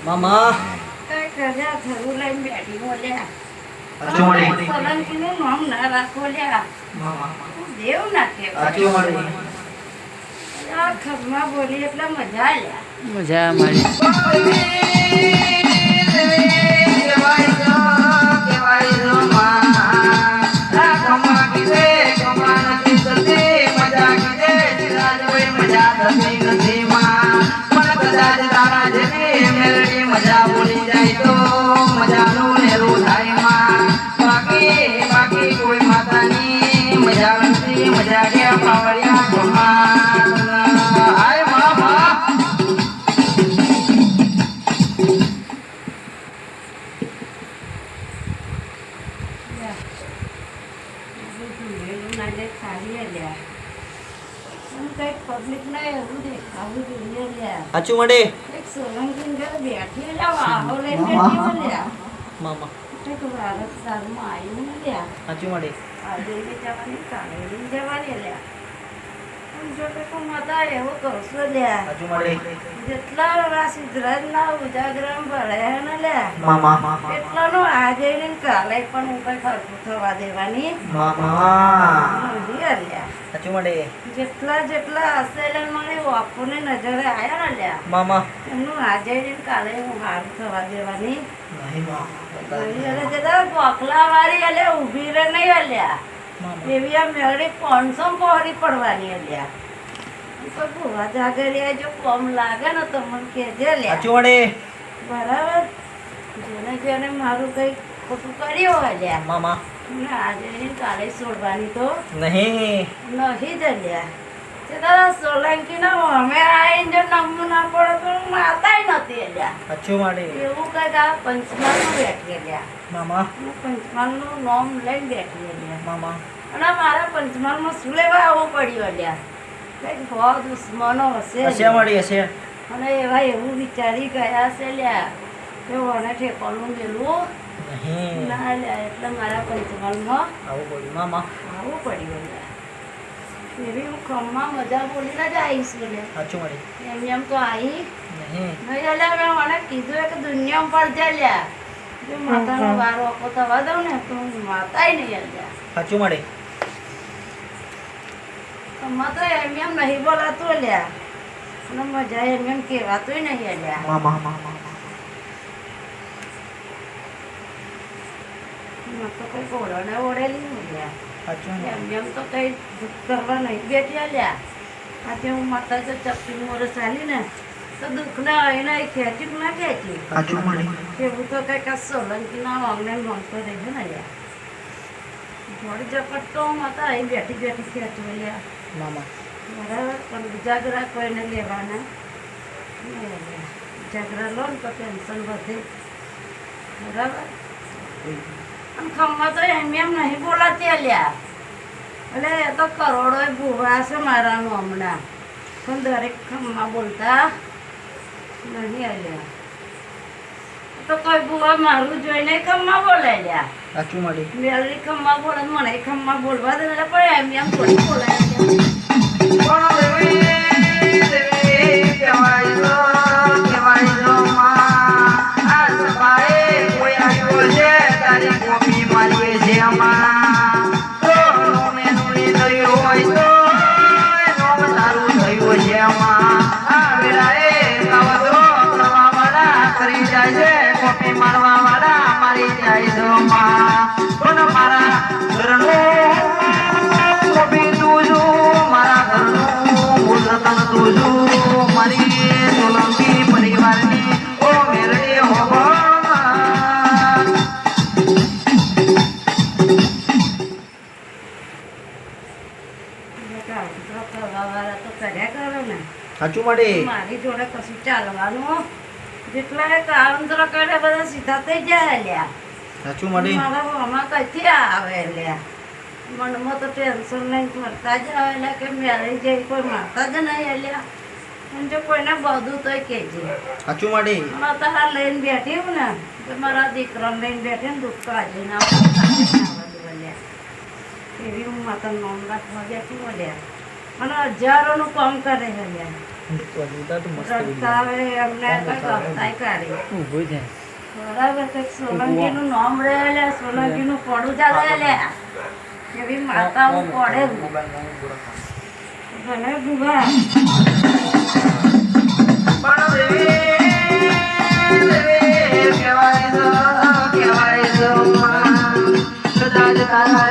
Mama. Cái kerja thử lên mẹ đi mua lẹ. Cuma di. Solan kini nom na rakho lẹ. Mama. Dev na ke. Cuma di. Ya khama boli એટલા મજા આયા. મજા મારી. મજા બોલી જાય તો મજાનું નેરું થાય માં બાકી કોઈ માતાની મજા નથી મજા ગયા પાવડિયા ગોમા હાય મામા પબ્લિક ના એવું દેખાવું જોઈએ લ્યા. સાચું મળે સોલંકી બેઠી લ્યા વાહો લઈને બેઠી લ્યા. મામા એક ભારત સાલમાં આવ્યું ને લ્યા. સાચું મળે આજે જવાની કાલે જવાની લ્યા. જો કે માતા એવો કરશો લ્યા. સાચું મળે જેટલા રાશિદ્રાજના ઉજાગરણ ભળ્યા ને લ્યા મામા એટલાનો આજે ને કાલે પણ હું કઈ ખર્ચું થવા દેવાની મામા નથી લ્યા. સાચું મળે જેટલા હશે એટલે મને બાપુને નજરે આયા ને લ્યા મામા એમનું આજે ને કાલે હું હારું થવા દેવાની નહીં જતા ગોખલા વાળી એટલે ઊભી રહે નહીં અલ્યા એવી આ મેળી 500 પહોળી પડવાની અલ્યા. ભૂવા જાગરિયા જો કમ લાગે ને તો મને કહેજે લ્યા. સાચું મળે બરાબર જેને મારું કઈ ખોટું કર્યું હોય લ્યા મામા આજે ને કાલે છોડવાની તો નહીં નહીં જ લ્યા. જતા સોલંકી ના અમે આવીને જો નમવું ના પડે તો માતાય નથી અલ્યા. સાચું મળે એવું કઈક આ પંચમહાલમાં બેઠી અલ્યા. મામા હું પંચમહાલનું નામ લઈને બેઠી અલ્યા. મામા અને મારા પંચમહાલમાં શું લેવા આવવું પડ્યું અલ્યા. કંઈક બહુ દુશ્મનો હશે હશે મળી હશે અને એવા એવું વિચારી ગયા છે લ્યા કે મને ઠેકાણું મેળવું નહીં ના લ્યા એટલે મારા પંચમહાલમાં આવું બોલ્યું મામા આવવું પડ્યું લ્યા. એવી હું ખમમાં મજા બોલીને જ આવીશ લ્યા. સાચું મળી એમ તો આવી નહીં નહીં અલ્યા. મેં મને કીધું કે દુનિયામાં પડજે લ્યા. જો માતાનો વારો આપો થવા દઉં ને તો હું માતાય નહીં અલ્યા. સાચું મળે આમાં તો એમ નહીં બોલાતું લ્યા અને મજા એમ કહેવાતું નહીં અલ્યા એમાં તો કઈ બોલોને ઓળેલી નહીં લ્યા એમ તો કઈ દુઃખ કરવા નહીં બેઠી અલ્યા આજે હું માતા તો ચપટી મોરસ ચાલી ને તો દુઃખ ના હોય ને ખેંચી ના ખેંચી એવું તો કઈ સોલંકી ના વાંગને વાંગતો રહેજો ને લ્યા થોડી ઝપટ તો માતા અહીં બેઠી બેઠી ખેંચવા લ્યા બરાબર પણ ઉજાગરા કોઈને લેવાના ઉજાગરા લો ને તો ટેન્શન વધે બરાબર અને ખમ્મા તો એમ નહીં બોલાતી અલ્યા એટલે એ તો કરોડો ભૂવા છે મારાનું હમણાં પણ દરેક ખમ્મા બોલતા નહીં અલ્યા તો કોઈ ભૂવા મારું જોઈને ખમ્મા બોલે લ્યા મેળવી ખમ્મા બોલે મને ખમ્મા બોલવા દે એટલે પણ એમ થોડી બોલાય મારવા વાળા મારી જાય છો પણ મારા ઘરનું કોપી તું છું મારા ઘરનું ઉદરતન તું છું મારી સોલંકી પરિવારની ઓ મેરડી હો સાચું માટે મારી જોડે કશું ચાલવાનું જેટલા કાળંતરો કરે બધા સીધા થઈ જાય લ્યા સાચું માટે મારા આમાં કઈથી આવે લ્યા મનમાં તો ટેન્શન નહીં મળતા જ આવે લ્યા કે મેળી જાય કોઈ મારતા જ નહીં લ્યા અને જો કોઈને બધું તોય કહેજે સાચું માટે તારા લઈને બેઠી હું ને તો મારા દીકરાને લઈને બેઠી ને દુઃખ કાઢી ના લ્યા એવી હું માતા નામ રાખવા બેઠી મળ્યા અને હજારોનું કામ કરે છે લ્યા રડતા આવે એમને કઈ ગમતાય કાઢી બરાબર કંઈક સોલંકીનું નામ રહે લે સોલંકીનું પડું ચાલે લે એવી માતા હું પડે ભલે ભૂગા કહેવાય